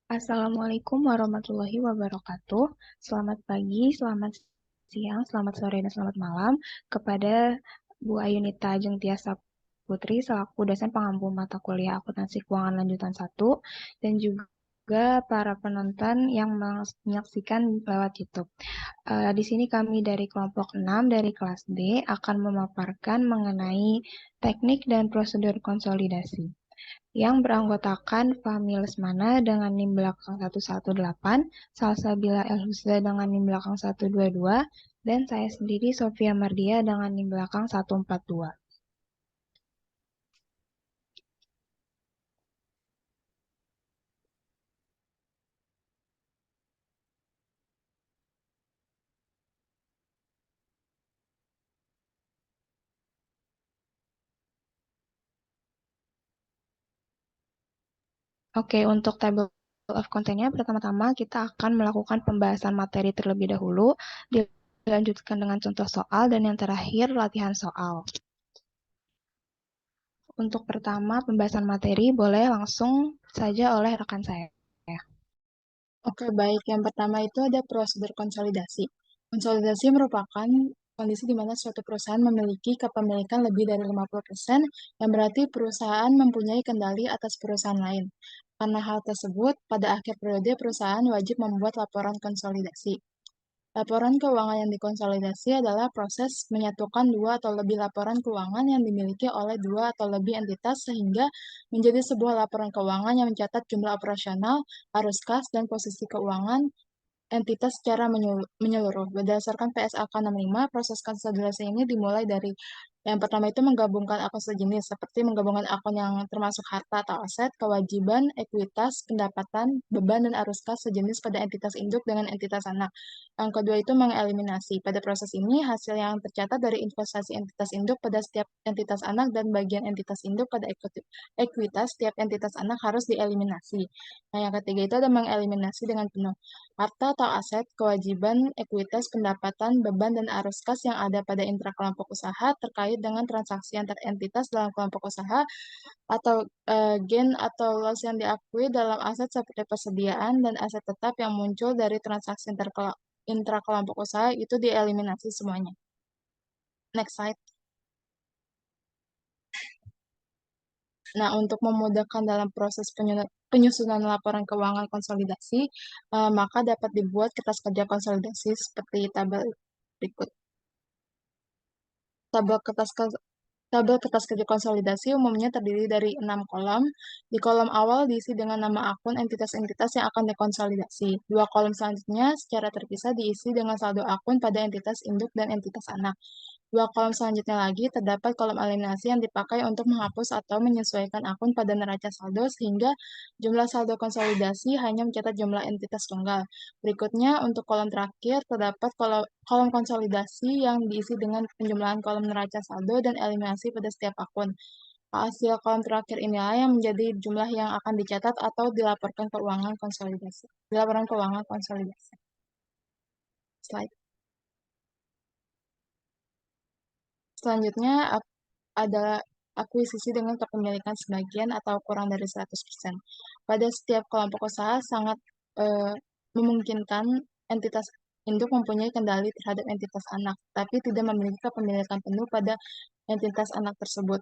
Assalamualaikum warahmatullahi wabarakatuh. Selamat pagi, selamat siang, selamat sore, dan selamat malam kepada Bu Ayunita Ajeng Tiasa Putri selaku dosen pengampu mata kuliah akuntansi keuangan lanjutan 1 dan juga para penonton yang menyaksikan lewat YouTube. Di sini kami dari kelompok 6 dari kelas D akan memaparkan mengenai teknik dan prosedur konsolidasi yang beranggotakan Fahmi Lesmana dengan NIM belakang 118, Salsabila Elhusda dengan NIM belakang 122, dan saya sendiri Sofia Mardia dengan NIM belakang 142. Oke, untuk table of content-nya pertama-tama kita akan melakukan pembahasan materi terlebih dahulu, dilanjutkan dengan contoh soal, dan yang terakhir latihan soal. Untuk pertama, pembahasan materi boleh langsung saja oleh rekan saya. Oke, baik. Yang pertama itu ada prosedur konsolidasi. Konsolidasi merupakan kondisi di mana suatu perusahaan memiliki kepemilikan lebih dari 50%, yang berarti perusahaan mempunyai kendali atas perusahaan lain. Karena hal tersebut, pada akhir periode perusahaan wajib membuat laporan konsolidasi. Laporan keuangan yang dikonsolidasi adalah proses menyatukan dua atau lebih laporan keuangan yang dimiliki oleh dua atau lebih entitas sehingga menjadi sebuah laporan keuangan yang mencatat jumlah operasional, arus kas, dan posisi keuangan entitas secara menyeluruh. Berdasarkan PSAK 65, proses konsolidasi ini dimulai dari yang pertama itu menggabungkan akun sejenis, seperti menggabungkan akun yang termasuk harta atau aset, kewajiban, ekuitas, pendapatan, beban, dan arus kas sejenis pada entitas induk dengan entitas anak. Yang kedua itu mengeliminasi. Pada proses ini, hasil yang tercatat dari investasi entitas induk pada setiap entitas anak dan bagian entitas induk pada ekuitas setiap entitas anak harus dieliminasi. Nah, yang ketiga itu ada mengeliminasi dengan penuh. Harta atau aset, kewajiban, ekuitas, pendapatan, beban, dan arus kas yang ada pada intra kelompok usaha terkait dengan transaksi antar entitas dalam kelompok usaha atau gain atau loss yang diakui dalam aset seperti persediaan dan aset tetap yang muncul dari transaksi intra kelompok usaha itu dieliminasi semuanya. Next slide. Nah, untuk memudahkan dalam proses penyusunan laporan keuangan konsolidasi, maka dapat dibuat kertas kerja konsolidasi seperti tabel berikut. Tabel kertas Tabel kertas kerja konsolidasi umumnya terdiri dari 6 kolom. Di kolom awal diisi dengan nama akun entitas-entitas yang akan dikonsolidasi. Dua kolom selanjutnya secara terpisah diisi dengan saldo akun pada entitas induk dan entitas anak. Dua kolom selanjutnya lagi terdapat kolom eliminasi yang dipakai untuk menghapus atau menyesuaikan akun pada neraca saldo sehingga jumlah saldo konsolidasi hanya mencatat jumlah entitas tunggal. Berikutnya, untuk kolom terakhir terdapat kolom konsolidasi yang diisi dengan penjumlahan kolom neraca saldo dan eliminasi pada setiap akun. Hasil kolom terakhir inilah yang menjadi jumlah yang akan dicatat atau dilaporkan keuangan konsolidasi. Dilaporan keuangan konsolidasi. Slide. Selanjutnya adalah akuisisi dengan kepemilikan sebagian atau kurang dari 100%. Pada setiap kelompok usaha sangat memungkinkan entitas induk mempunyai kendali terhadap entitas anak, tapi tidak memiliki kepemilikan penuh pada entitas anak tersebut.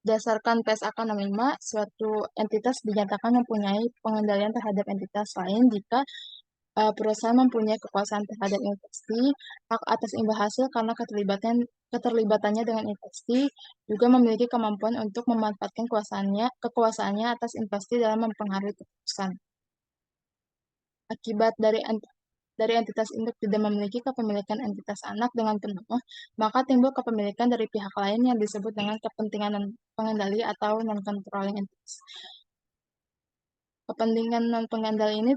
Berdasarkan PSAK 65, suatu entitas dinyatakan mempunyai pengendalian terhadap entitas lain jika perusahaan mempunyai kekuasaan terhadap investasi, hak atas imbal hasil karena keterlibatannya dengan investasi, juga memiliki kemampuan untuk memanfaatkan kekuasaannya atas investasi dalam mempengaruhi keputusan. Akibat dari entitas induk tidak memiliki kepemilikan entitas anak dengan penuh, maka timbul kepemilikan dari pihak lain yang disebut dengan kepentingan pengendali atau non-controlling interest. Kepentingan non-pengendali ini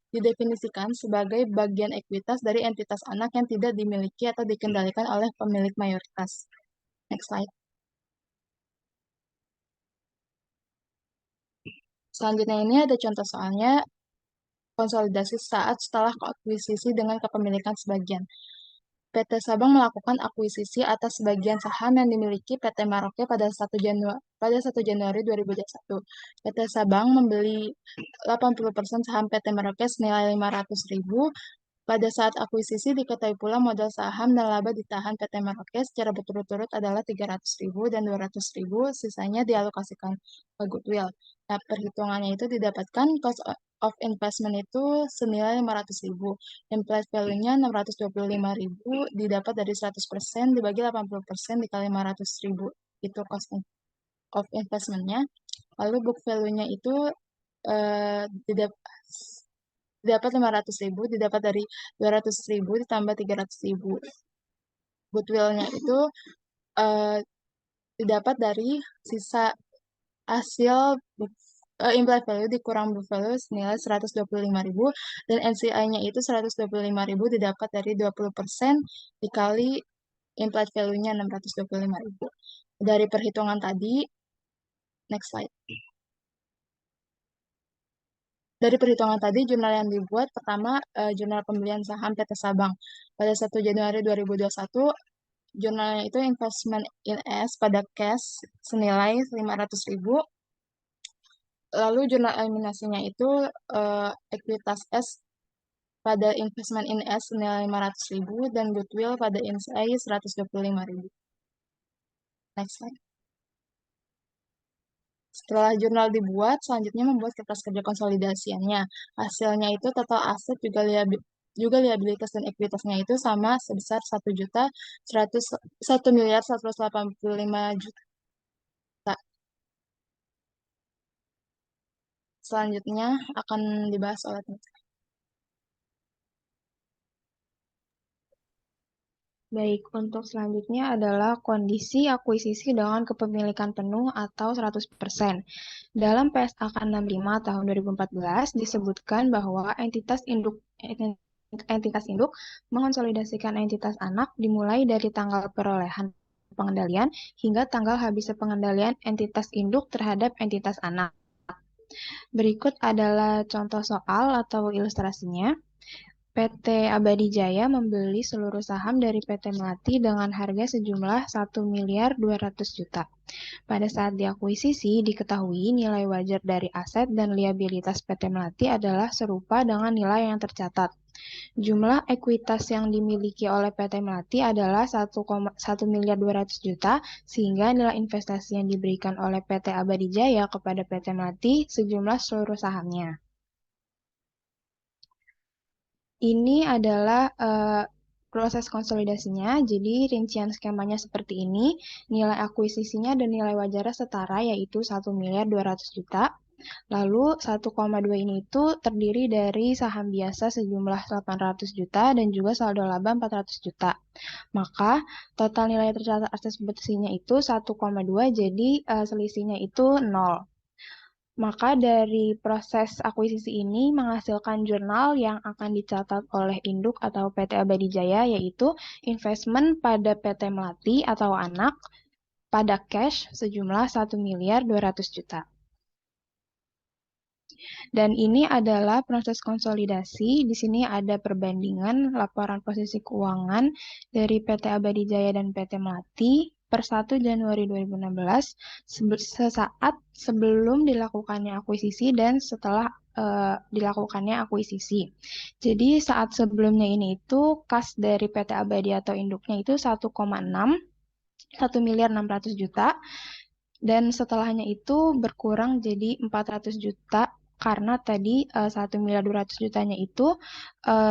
didefinisikan sebagai bagian ekuitas dari entitas anak yang tidak dimiliki atau dikendalikan oleh pemilik mayoritas. Next slide. Selanjutnya ini ada contoh soalnya konsolidasi saat setelah akuisisi dengan kepemilikan sebagian. PT Sabang melakukan akuisisi atas sebagian saham yang dimiliki PT Maroke pada 1 Januari 2021. PT Sabang membeli 80% saham PT Maroke senilai 500.000. Pada saat akuisisi diketahui pula modal saham dan laba ditahan PT Maroke secara berturut-turut adalah 300.000 dan 200.000, sisanya dialokasikan ke goodwill. Nah, perhitungannya itu didapatkan cost of investment itu senilai 500.000. Implied value-nya 625.000 didapat dari 100% dibagi 80% dikali 500.000. Itu cost of investment-nya. Lalu book value-nya itu eh, didapat 500.000, didapat dari 200.000 ditambah 300.000. Goodwill-nya itu eh, didapat dari sisa hasil implied value dikurang book value senilai 125.000 dan NCI-nya itu 125.000 didapat dari 20% dikali implied value-nya 625.000. Dari perhitungan tadi, next slide. Dari perhitungan tadi, jurnal yang dibuat pertama jurnal pembelian saham PT Sabang pada 1 Januari 2021. Jurnalnya itu investment in S pada cash senilai 500.000. Lalu jurnal eliminasinya itu ekuitas S pada investment in S senilai 500.000 dan goodwill pada NCI 125.000. Next slide. Setelah jurnal dibuat, selanjutnya membuat kertas kerja konsolidasiannya. Hasilnya itu total aset juga liabilitas dan ekuitasnya itu sama sebesar 1.185.000.000. Selanjutnya akan dibahas oleh teman. Baik, untuk selanjutnya adalah kondisi akuisisi dengan kepemilikan penuh atau 100%. Dalam PSAK 65 tahun 2014 disebutkan bahwa entitas induk mengonsolidasikan entitas anak dimulai dari tanggal perolehan pengendalian hingga tanggal habisnya pengendalian entitas induk terhadap entitas anak. Berikut adalah contoh soal atau ilustrasinya. PT Abadi Jaya membeli seluruh saham dari PT Melati dengan harga sejumlah 1.200.000.000. Pada saat diakuisisi, diketahui nilai wajar dari aset dan liabilitas PT Melati adalah serupa dengan nilai yang tercatat. Jumlah ekuitas yang dimiliki oleh PT Melati adalah 1.200.000.000, sehingga nilai investasi yang diberikan oleh PT Abadi Jaya kepada PT Melati sejumlah seluruh sahamnya. Ini adalah proses konsolidasinya, jadi rincian skemanya seperti ini. Nilai akuisisinya dan nilai wajarnya setara, yaitu 1.200.000.000. Lalu 1,2 ini itu terdiri dari saham biasa sejumlah 800 juta dan juga saldo laba 400 juta. Maka total nilai tercatat aset bersihnya itu 1,2, jadi selisihnya itu 0. Maka dari proses akuisisi ini menghasilkan jurnal yang akan dicatat oleh induk atau PT Abadi Jaya, yaitu investment pada PT Melati atau anak pada cash sejumlah 1.200.000.000. Dan ini adalah proses konsolidasi. Di sini ada perbandingan laporan posisi keuangan dari PT Abadi Jaya dan PT Melati per 1 Januari 2016 sesaat sebelum dilakukannya akuisisi dan setelah dilakukannya akuisisi. Jadi saat sebelumnya ini itu kas dari PT Abadi atau induknya itu 1,6, 1.600.000.000, dan setelahnya itu berkurang jadi 400 juta karena tadi 1.200.000.000-nya itu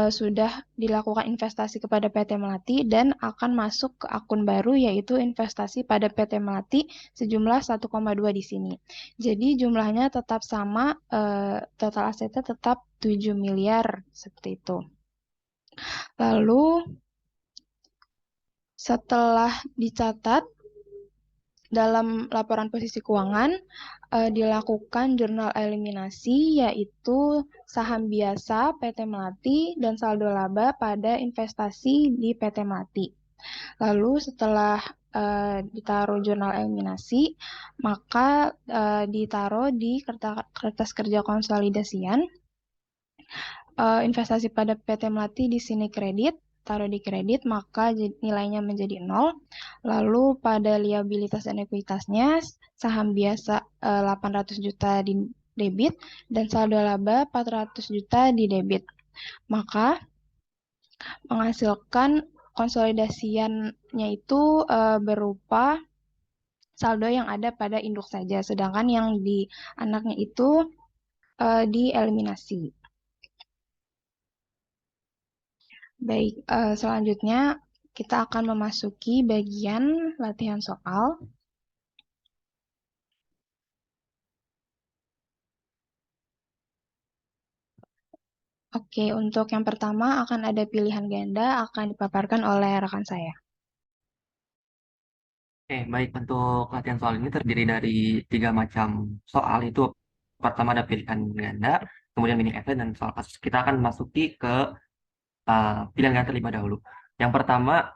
sudah dilakukan investasi kepada PT Melati dan akan masuk ke akun baru yaitu investasi pada PT Melati sejumlah 1,2 di sini. Jadi jumlahnya tetap sama, total asetnya tetap 7 miliar seperti itu. Lalu setelah dicatat dalam laporan posisi keuangan dilakukan jurnal eliminasi yaitu saham biasa PT Melati dan saldo laba pada investasi di PT Melati. Lalu setelah ditaruh jurnal eliminasi, maka ditaruh di kertas kerja konsolidasian investasi pada PT Melati di sini kredit, taruh di kredit, maka nilainya menjadi 0. Lalu pada liabilitas dan ekuitasnya, saham biasa 800 juta di debit dan saldo laba 400 juta di debit. Maka menghasilkan konsolidasiannya itu berupa saldo yang ada pada induk saja, sedangkan yang di anaknya itu dieliminasi. Baik, selanjutnya kita akan memasuki bagian latihan soal. Oke, untuk yang pertama akan ada pilihan ganda akan dipaparkan oleh rekan saya. Oke, baik. Untuk latihan soal ini terdiri dari 3 macam soal. Itu pertama ada pilihan ganda, kemudian mini essay, dan soal kasus. Kita akan masuki ke pilihan ganda terlebih dahulu. Yang pertama,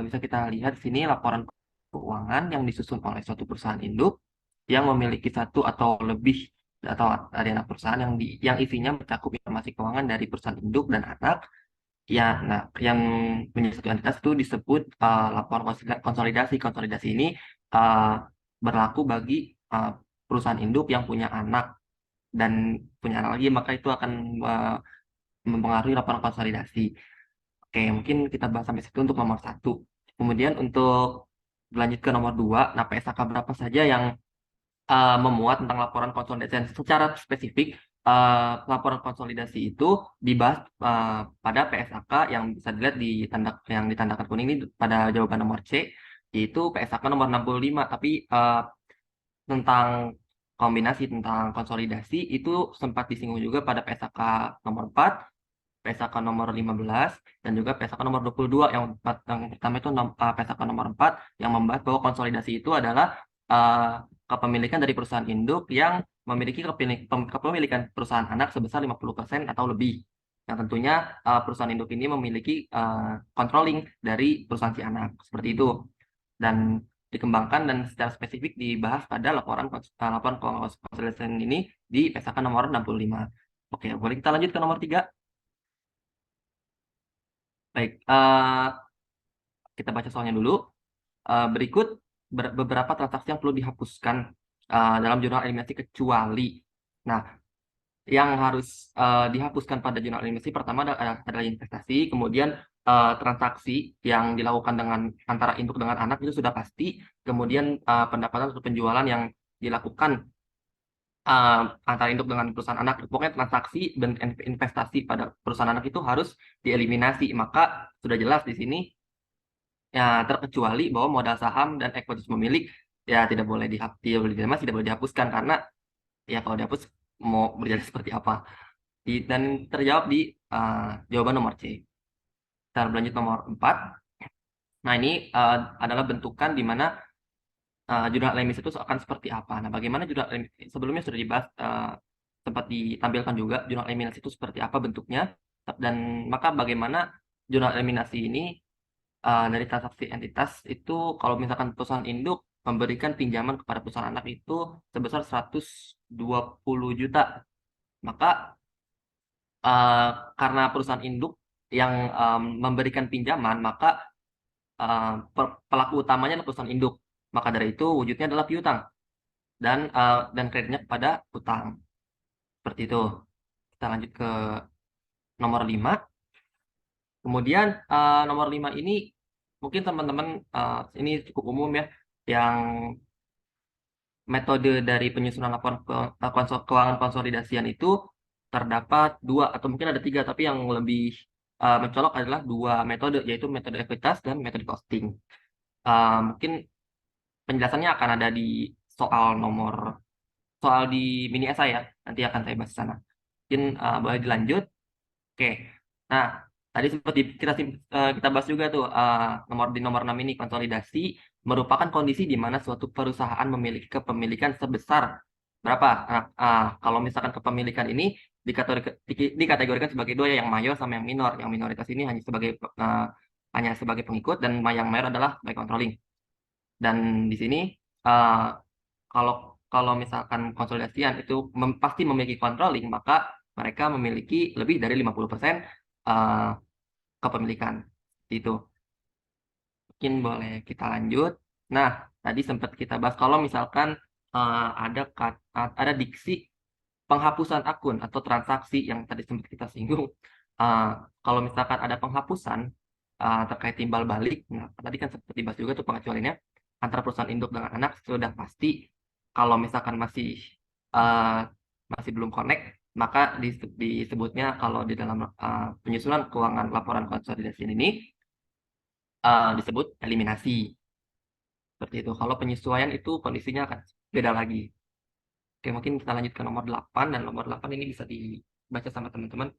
bisa kita lihat di sini laporan keuangan yang disusun oleh suatu perusahaan induk yang memiliki satu atau lebih atau ada anak perusahaan yang isinya mencakup informasi keuangan dari perusahaan induk dan anak. Ya, nah, yang menjadi satu entitas itu disebut laporan konsolidasi. Konsolidasi ini uh, berlaku bagi uh, perusahaan induk yang punya anak dan punya anak lagi, maka itu akan mempengaruhi laporan konsolidasi. Oke, mungkin kita bahas sampai situ untuk nomor satu. Kemudian untuk berlanjut ke nomor dua, nah PSAK berapa saja yang memuat tentang laporan konsolidasi. Dan secara spesifik, laporan konsolidasi itu dibahas pada PSAK yang bisa dilihat yang ditandakan kuning ini pada jawaban nomor C, yaitu PSAK nomor 65. Tapi tentang kombinasi tentang konsolidasi itu sempat disinggung juga pada PSAK nomor 4, PSAK nomor 15, dan juga PSAK nomor 22. Yang pertama itu PSAK nomor 4 yang membahas bahwa konsolidasi itu adalah kepemilikan dari perusahaan induk yang memiliki kepemilikan perusahaan anak sebesar 50% atau lebih. Yang tentunya perusahaan induk ini memiliki controlling dari perusahaan si anak. Seperti itu. Dan dikembangkan dan secara spesifik dibahas pada laporan konsolidasi ini di PSAK nomor 65. Oke, boleh kita lanjut ke nomor 3. Baik, kita baca soalnya dulu. Berikut beberapa transaksi yang perlu dihapuskan dalam jurnal eliminasi kecuali. Nah, yang harus dihapuskan pada jurnal eliminasi pertama adalah investasi, kemudian transaksi yang dilakukan dengan antara induk dengan anak itu sudah pasti, kemudian pendapatan atau penjualan yang dilakukan antara induk dengan perusahaan anak, pokoknya transaksi dan investasi pada perusahaan anak itu harus dieliminasi. Maka sudah jelas di sini ya, terkecuali bahwa modal saham dan ekuitas pemilik ya tidak boleh tidak boleh dihapuskan, karena ya kalau dihapus mau berjalan seperti apa. Dan terjawab di jawaban nomor C. Kita berlanjut nomor 4. Nah, ini adalah bentukan di mana jurnal eliminasi itu akan seperti apa. Nah, bagaimana jurnal eliminasi sebelumnya sudah dibahas, sempat ditampilkan juga jurnal eliminasi itu seperti apa bentuknya, dan maka bagaimana jurnal eliminasi ini dari transaksi entitas itu, kalau misalkan perusahaan induk memberikan pinjaman kepada perusahaan anak itu sebesar 120 juta, maka uh, karena perusahaan induk yang memberikan pinjaman, maka pelaku utamanya adalah perusahaan induk. Maka dari itu wujudnya adalah piutang dan kreditnya kepada utang. Seperti itu. Kita lanjut ke nomor 5. Kemudian nomor 5 ini mungkin teman-teman ini cukup umum ya, yang metode dari penyusunan laporan keuangan konsolidasian itu terdapat 2 atau mungkin ada 3, tapi yang lebih mencolok adalah 2 metode, yaitu metode ekuitas dan metode costing. Mungkin penjelasannya akan ada di soal di mini esai ya, nanti akan saya bahas di sana. Mungkin boleh dilanjut. Oke. Nah, tadi seperti kita bahas juga tuh di nomor 6 ini, konsolidasi merupakan kondisi di mana suatu perusahaan memiliki kepemilikan sebesar berapa? Nah, kalau misalkan kepemilikan ini dikategorikan sebagai 2 ya, yang mayor sama yang minor. Yang minoritas ini hanya sebagai pengikut, dan yang mayor adalah sebagai controlling. Dan di sini kalau kalau misalkan konsolidasian itu pasti memiliki controlling, maka mereka memiliki lebih dari 50% kepemilikan. Itu. Mungkin boleh kita lanjut. Nah, tadi sempat kita bahas kalau misalkan ada diksi penghapusan akun atau transaksi yang tadi sempat kita singgung. Uh, Kalau misalkan ada penghapusan terkait timbal balik, nah, tadi kan sempat dibahas juga tuh pengecualiannya antara perusahaan induk dengan anak sudah pasti. Kalau misalkan uh, masih belum connect, maka disebutnya kalau di dalam penyusunan keuangan laporan konsolidasi ini disebut eliminasi. Seperti itu. Kalau penyesuaian itu kondisinya akan beda lagi. Oke, mungkin kita lanjut ke nomor 8, dan nomor 8 ini bisa dibaca sama teman-teman.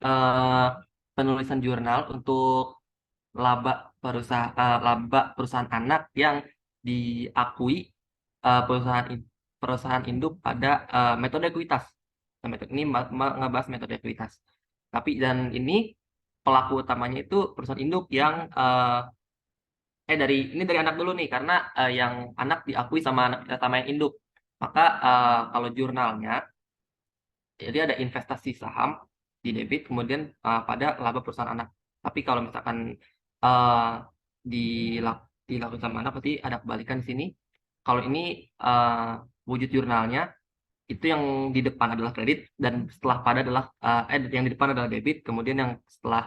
Eh, Penulisan jurnal untuk laba laba perusahaan anak yang diakui perusahaan induk pada metode ekuitas. Nah, metode ini ngebahas metode ekuitas. Tapi dan ini pelaku utamanya itu perusahaan induk yang dari anak dulu nih, karena yang anak diakui sama yang induk. Maka kalau jurnalnya, jadi ada investasi saham di debit, kemudian pada laba perusahaan anak. Tapi kalau misalkan uh, dilakukan sama anak, berarti ada kebalikan di sini. Kalau ini wujud jurnalnya itu yang di depan adalah kredit, dan setelah pada adalah yang di depan adalah debit, kemudian yang setelah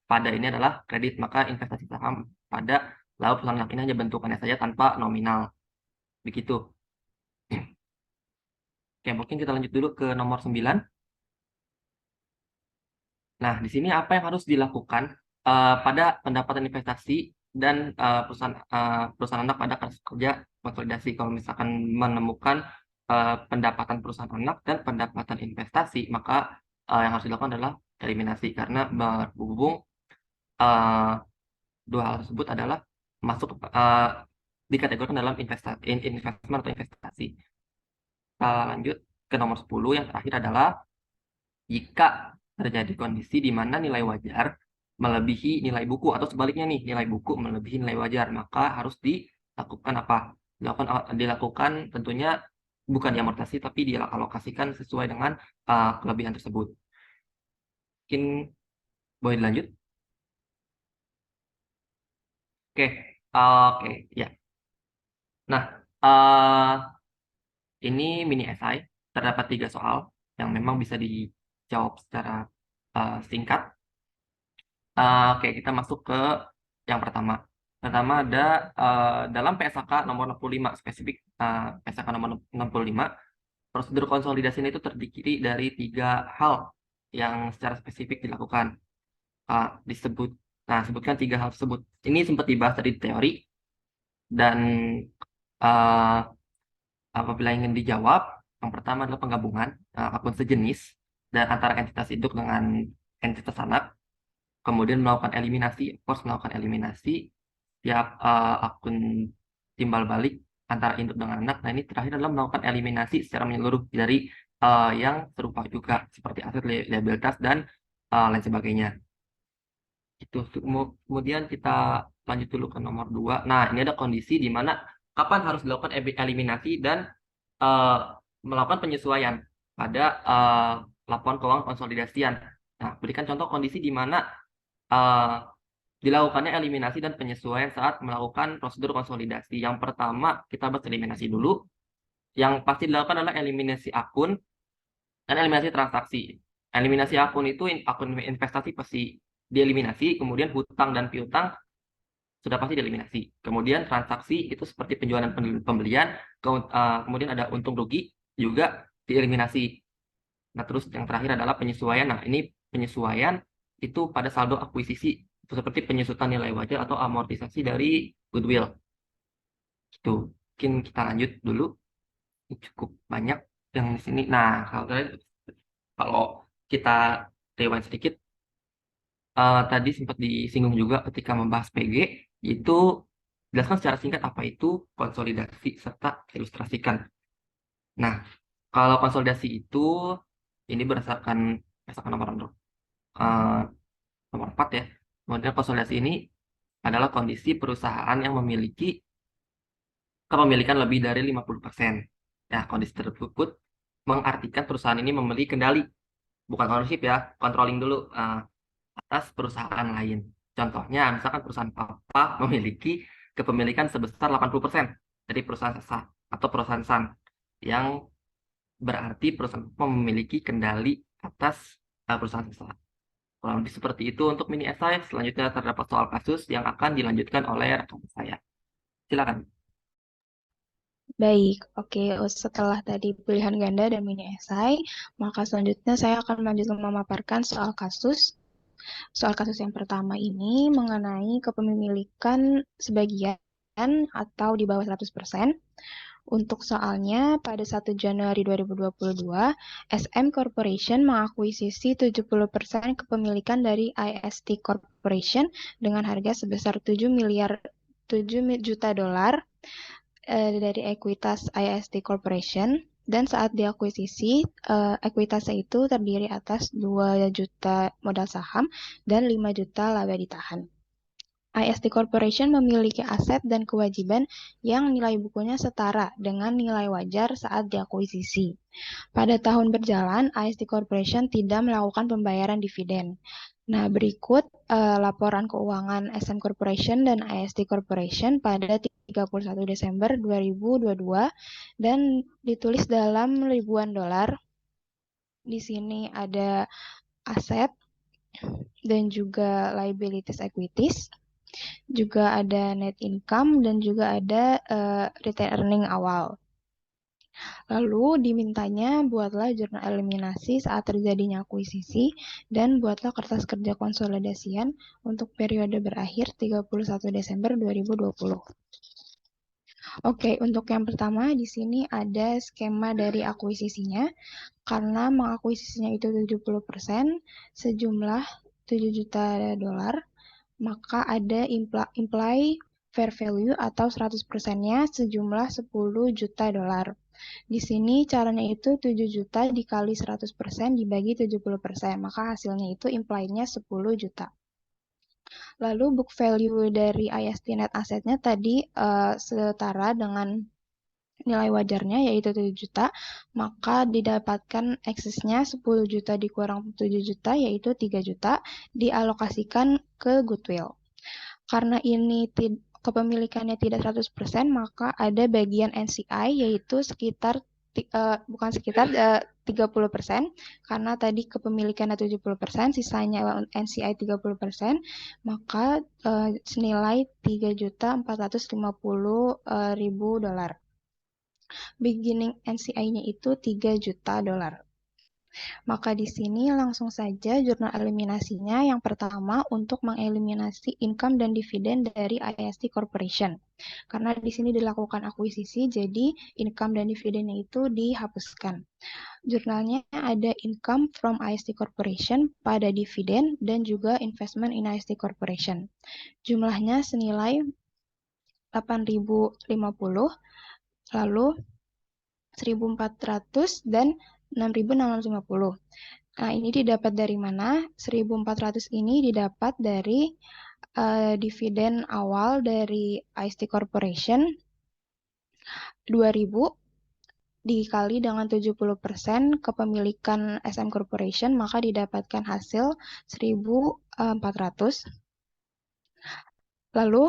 pada ini adalah kredit. Maka investasi saham pada laba perusahaan anak ini hanya bentukannya saja tanpa nominal. Begitu. Oke, mungkin kita lanjut dulu ke nomor 9. Nah, di sini apa yang harus dilakukan pada pendapatan investasi dan perusahaan anak pada kerja konsolidasi. Kalau misalkan menemukan pendapatan perusahaan anak dan pendapatan investasi, maka yang harus dilakukan adalah eliminasi, karena berhubung uh, dua hal tersebut adalah masuk dikategorikan dalam investment atau investasi. Kita lanjut ke nomor 10, yang terakhir adalah jika terjadi kondisi di mana nilai wajar melebihi nilai buku, atau sebaliknya nih, nilai buku melebihi nilai wajar, maka harus dilakukan apa? Dilakukan tentunya bukan diamortisasi, tapi dialokasikan sesuai dengan kelebihan tersebut. Mungkin boleh dilanjut? Oke, oke, ya. Nah, ini mini esai, terdapat 3 soal yang memang bisa dijawab secara singkat. Oke, kita masuk ke yang pertama. Pertama ada dalam PSAK nomor 65, spesifik PSAK nomor 65, prosedur konsolidasi ini itu terdiri dari 3 hal yang secara spesifik dilakukan. Sebutkan 3 hal tersebut. Ini sempat dibahas tadi di teori, dan uh, apabila ingin dijawab, yang pertama adalah penggabungan akun sejenis dan antara entitas induk dengan entitas anak. Kemudian melakukan eliminasi, melakukan eliminasi tiap akun timbal balik antara induk dengan anak. Nah, ini terakhir adalah melakukan eliminasi secara menyeluruh dari yang serupa juga, seperti aset, liabilitas, dan lain sebagainya. Itu. Kemudian kita lanjut dulu ke nomor 2. Nah, ini ada kondisi di mana kapan harus dilakukan eliminasi dan melakukan penyesuaian pada laporan keuangan konsolidasian. Nah, berikan contoh kondisi di mana dilakukannya eliminasi dan penyesuaian saat melakukan prosedur konsolidasi. Yang pertama, kita bahas eliminasi dulu. Yang pasti dilakukan adalah eliminasi akun dan eliminasi transaksi. Eliminasi akun itu akun investasi pasti dieliminasi, kemudian hutang dan piutang sudah pasti dieliminasi. Kemudian transaksi itu seperti penjualan dan pembelian, kemudian ada untung rugi juga dieliminasi. Nah, terus yang terakhir adalah penyesuaian. Nah, ini penyesuaian itu pada saldo akuisisi, itu seperti penyusutan nilai wajar atau amortisasi dari goodwill. Gitu. Mungkin kita lanjut dulu. Ini cukup banyak yang di sini. Nah, kalau kita rewind sedikit, tadi sempat disinggung juga ketika membahas PG, yaitu jelaskan secara singkat apa itu konsolidasi serta ilustrasikan. Nah, kalau konsolidasi itu ini berdasarkan nomor 4 ya. Kemudian konsolidasi ini adalah kondisi perusahaan yang memiliki kepemilikan lebih dari 50%. Nah, kondisi tersebut mengartikan perusahaan ini memiliki kendali, bukan ownership ya, controlling dulu atas perusahaan lain. Contohnya, misalkan perusahaan Papa memiliki kepemilikan sebesar 80% dari perusahaan sah atau perusahaan SAN, yang berarti perusahaan Papa memiliki kendali atas perusahaan sah. Kurang lebih seperti itu untuk mini esai. Selanjutnya terdapat soal kasus yang akan dilanjutkan oleh rekan saya. Silakan. Baik, oke. Setelah tadi pilihan ganda dan mini esai, maka selanjutnya saya akan melanjutkan memaparkan soal kasus. Soal kasus yang pertama ini mengenai kepemilikan sebagian atau di bawah 100%. Untuk soalnya, pada 1 Januari 2022, SM Corporation mengakuisisi 70% kepemilikan dari IST Corporation dengan harga sebesar 7 juta dolar dari ekuitas IST Corporation. Dan saat diakuisisi, ekuitasnya itu terdiri atas 2 juta modal saham dan 5 juta laba ditahan. IST Corporation memiliki aset dan kewajiban yang nilai bukunya setara dengan nilai wajar saat diakuisisi. Pada tahun berjalan, IST Corporation tidak melakukan pembayaran dividen. Nah, berikut laporan keuangan SM Corporation dan IST Corporation pada 31 Desember 2022 dan ditulis dalam ribuan dolar. Di sini ada aset dan juga liabilities equities. Juga ada net income dan juga ada return earning awal. Lalu dimintanya buatlah jurnal eliminasi saat terjadinya akuisisi dan buatlah kertas kerja konsolidasian untuk periode berakhir 31 Desember 2020. Oke, untuk yang pertama di sini ada skema dari akuisisinya. Karena mengakuisisinya itu 70%, sejumlah 7 juta dolar, maka ada imply fair value atau 100%-nya sejumlah 10 juta dolar. Di sini caranya itu 7 juta dikali 100% dibagi 70%, maka hasilnya itu imply-nya 10 juta. Lalu book value dari IST net assetnya tadi setara dengan nilai wajarnya yaitu 7 juta, maka didapatkan eksesnya 10 juta dikurang 7 juta yaitu 3 juta dialokasikan ke goodwill. Karena ini kepemilikannya tidak 100%, maka ada bagian NCI yaitu sekitar 30%, karena tadi kepemilikannya 70%, sisanya NCI 30%, maka senilai 3.450.000 dolar. Beginning NCI-nya itu 3 juta dolar. Maka di sini langsung saja jurnal eliminasinya. Yang pertama untuk mengeliminasi income dan dividen dari IST Corporation. Karena di sini dilakukan akuisisi, jadi income dan dividennya itu dihapuskan. Jurnalnya ada income from IST Corporation pada dividen dan juga investment in IST Corporation. Jumlahnya senilai 8.050, lalu 1.400 dan 6.650. Nah, ini didapat dari mana? 1.400 ini didapat dari dividen awal dari IST Corporation 2.000 dikali dengan 70% kepemilikan SM Corporation, maka didapatkan hasil 1.400. Lalu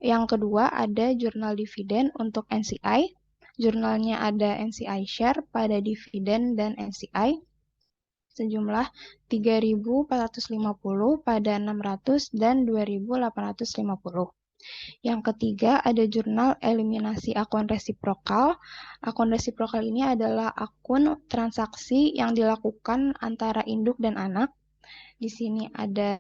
yang kedua ada jurnal dividen untuk NCI. Jurnalnya ada NCI share pada dividen dan NCI sejumlah 3.450 pada 600 dan 2.850. Yang ketiga ada jurnal eliminasi akun resiprokal. Akun resiprokal ini adalah akun transaksi yang dilakukan antara induk dan anak. Di sini ada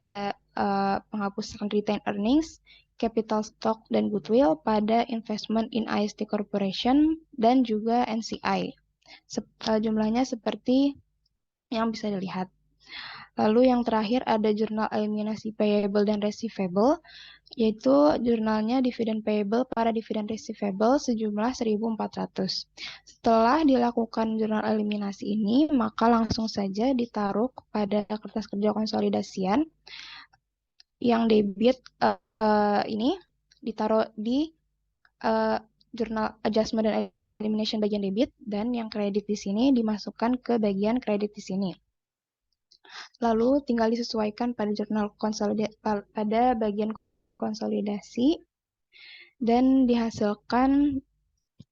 penghapusan retained earnings, capital stock, dan goodwill pada investment in IST Corporation dan juga NCI. Jumlahnya seperti yang bisa dilihat. Lalu yang terakhir ada jurnal eliminasi payable dan receivable, yaitu jurnalnya dividen payable para dividen receivable sejumlah 1.400. Setelah dilakukan jurnal eliminasi ini, maka langsung saja ditaruh pada kertas kerja konsolidasian yang debit ini ditaruh di jurnal adjustment dan elimination bagian debit, dan yang kredit di sini dimasukkan ke bagian kredit di sini. Lalu tinggal disesuaikan pada pada bagian konsolidasi dan dihasilkan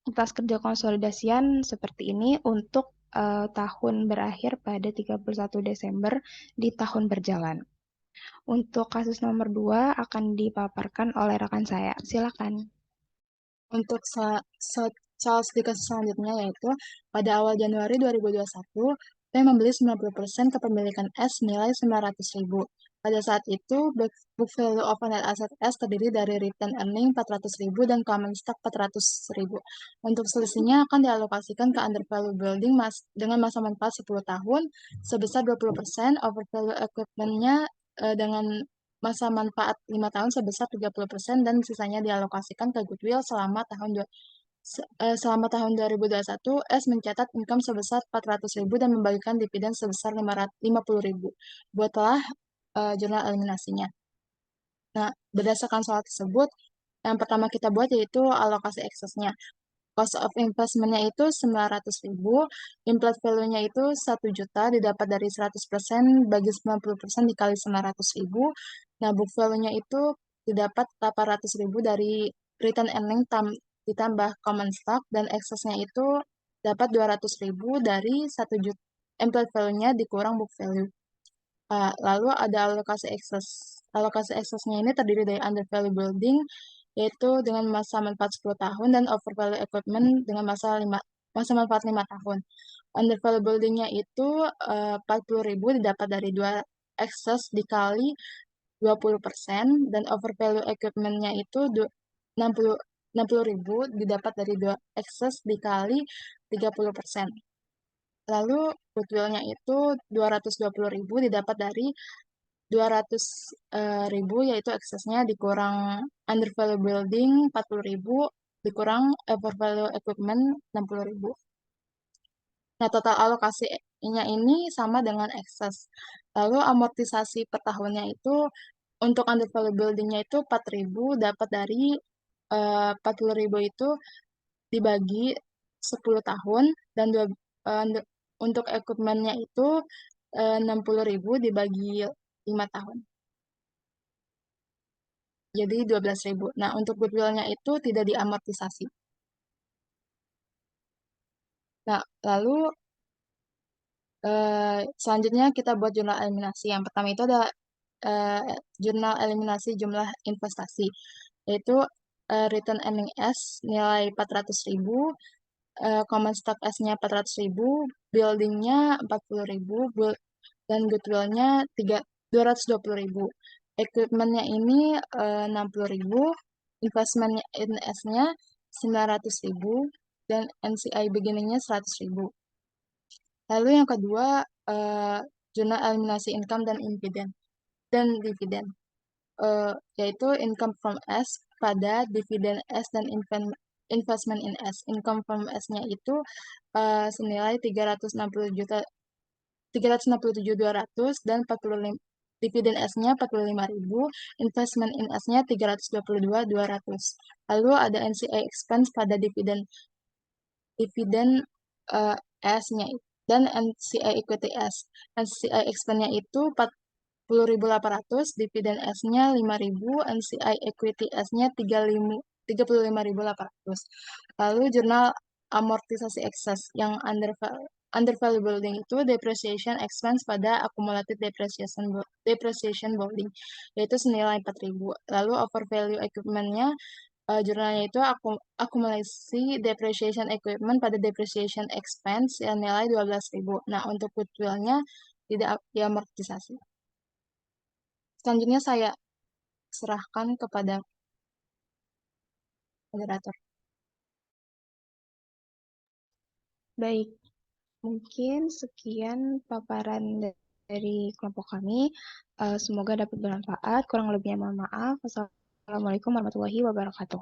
atas kerja konsolidasian seperti ini untuk tahun berakhir pada 31 Desember di tahun berjalan. Untuk kasus nomor 2 akan dipaparkan oleh rekan saya. Silakan. Untuk Charles di kasus selanjutnya yaitu pada awal Januari 2021, P membeli 90% kepemilikan S nilai 900.000. Pada saat itu, book value of net asset S terdiri dari return earning 400.000 dan common stock 400.000. Untuk selisihnya akan dialokasikan ke undervalue building dengan masa manfaat 10 tahun sebesar 20%, overvalue equipment-nya dengan masa manfaat 5 tahun sebesar 30% dan sisanya dialokasikan ke goodwill selama tahun 2021, S mencatat income sebesar 400.000 dan membagikan dividen sebesar 50.000. Buatlah jurnal eliminasinya. Nah, berdasarkan soal tersebut, yang pertama kita buat yaitu alokasi eksesnya. Cost of investment-nya itu 900.000, implied value-nya itu 1 juta didapat dari 100% bagi 90% dikali 900.000. Nah, book value-nya itu didapat 800.000 dari return earning ditambah common stock dan excess-nya itu dapat 200.000 dari 1 juta implied value-nya dikurang book value. Lalu ada alokasi excess. Alokasi excess-nya ini terdiri dari undervalue building, yaitu dengan masa manfaat 10 tahun, dan overvalue equipment dengan masa manfaat 5 tahun. Undervalue building-nya itu 40.000 didapat dari 2 excess dikali 20%, dan overvalue equipment-nya itu 60.000 didapat dari 2 excess dikali 30%. Lalu goodwill-nya itu 220.000 didapat dari 200.000 yaitu eksesnya dikurang undervalue building 40.000 dikurang overvalue equipment 60.000. Nah, total alokasinya ini sama dengan ekses. Lalu amortisasi per tahunnya itu untuk undervalue building-nya itu 4.000 dapat dari 40.000 itu dibagi 10 tahun dan untuk equipment-nya itu 60.000 dibagi 5 tahun. Jadi 12.000. Nah, untuk goodwill-nya itu tidak diamortisasi. Nah, lalu selanjutnya kita buat jurnal eliminasi. Yang pertama itu ada jurnal eliminasi jumlah investasi, yaitu return earning S nilai 400.000, common stock S-nya 400.000, building-nya 40.000, dan goodwill-nya 220.000. Equipment-nya ini 60.000, investment-nya in S-nya 900.000, dan NCI beginning-nya 100.000. Lalu yang kedua, jurnal eliminasi income dan dividen, yaitu income from S pada dividen S dan investment in S. Income from S-nya itu senilai 367.200 dan 45 dividen S-nya 45.000, investment in S-nya 322.200. Lalu ada NCI expense pada dividen S-nya dan NCI equity S. NCI expense-nya itu 40.800, dividen S-nya 5.000, NCI equity S-nya 35.800. Lalu jurnal amortisasi excess yang undervalue building itu depreciation expense pada accumulated depreciation building, yaitu senilai 4.000. Lalu overvalue equipment-nya jurnalnya itu akumulasi depreciation equipment pada depreciation expense yang nilai 12.000. Nah, untuk goodwill-nya tidak diamortisasi. Selanjutnya saya serahkan kepada moderator. Baik, mungkin sekian paparan dari kelompok kami. Semoga dapat bermanfaat. Kurang lebihnya mohon maaf. Wassalamualaikum warahmatullahi wabarakatuh.